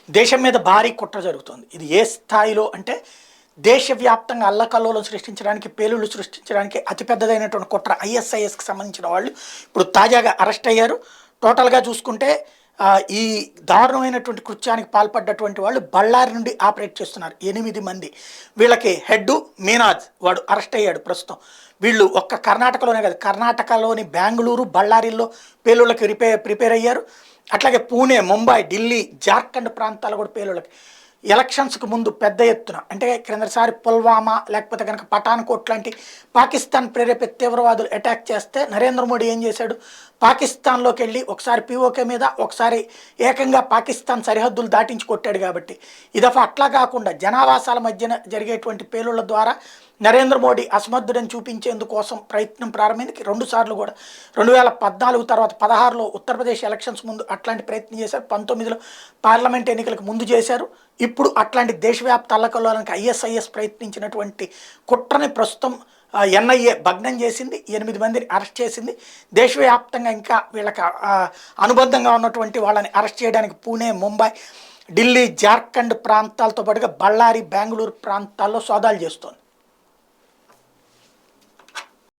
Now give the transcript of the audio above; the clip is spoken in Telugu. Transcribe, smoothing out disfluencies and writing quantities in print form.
దేశం మీద భారీ కుట్ర జరుగుతుంది. ఇది ఏ స్థాయిలో అంటే దేశవ్యాప్తంగా అల్లకల్లోలం సృష్టించడానికి, పేలుళ్లు సృష్టించడానికి అతిపెద్దదైనటువంటి కుట్ర ఐఎస్ఐఎస్కి సంబంధించిన వాళ్ళు ఇప్పుడు తాజాగా అరెస్ట్ అయ్యారు. టోటల్గా చూసుకుంటే ఈ దారుణమైనటువంటి కృత్యానికి పాల్పడ్డటువంటి వాళ్ళు బళ్ళారి నుండి ఆపరేట్ చేస్తున్నారు. 8 మంది. వీళ్ళకి హెడ్ మీనాజ్ వాడు అరెస్ట్ అయ్యాడు ప్రస్తుతం. వీళ్ళు ఒక్క కర్ణాటకలోనే కాదు, కర్ణాటకలోని బెంగళూరు, బళ్ళారిలో పేలుళ్ళకి ప్రిపేర్ అయ్యారు. అట్లాగే పూణే, ముంబై, ఢిల్లీ, జార్ఖండ్ ప్రాంతాలు కూడా పేలుళ్ళకి ఎలక్షన్స్కి ముందు పెద్ద ఎత్తున అంటే క్రిందసారి పుల్వామా లేకపోతే కనుక పఠాన్కోట్ లాంటి పాకిస్తాన్ ప్రేరేపిత తీవ్రవాదులు అటాక్ చేస్తే నరేంద్ర మోడీ ఏం చేశాడు, పాకిస్తాన్లోకి వెళ్ళి ఒకసారి పీఓకే మీద, ఒకసారి ఏకంగా పాకిస్తాన్ సరిహద్దులు దాటించి కొట్టాడు. కాబట్టి ఈ దఫా అట్లా కాకుండా జనావాసాల మధ్యన జరిగేటువంటి పేలుళ్ల ద్వారా నరేంద్ర మోడీ అసమర్థుడని చూపించేందుకోసం ప్రయత్నం ప్రారంభించి 2 సార్లు కూడా 2014 తర్వాత 16లో ఉత్తరప్రదేశ్ ఎలక్షన్స్ ముందు అట్లాంటి ప్రయత్నం చేశారు. 19లో పార్లమెంట్ ఎన్నికలకు ముందు చేశారు. ఇప్పుడు అట్లాంటి దేశవ్యాప్త అల్లకల్లోలానికి ఐఎస్ఐఎస్ ప్రయత్నించినటువంటి కుట్రని ప్రస్తుతం ఎన్ఐఏ భగ్నం చేసింది. 8 మందిని అరెస్ట్ చేసింది. దేశవ్యాప్తంగా ఇంకా వీళ్ళకి అనుబంధంగా ఉన్నటువంటి వాళ్ళని అరెస్ట్ చేయడానికి పూణే, ముంబై, ఢిల్లీ, జార్ఖండ్ ప్రాంతాలతో పాటుగా బళ్ళారి, బెంగళూరు ప్రాంతాల్లో సోదాలు చేస్తోంది.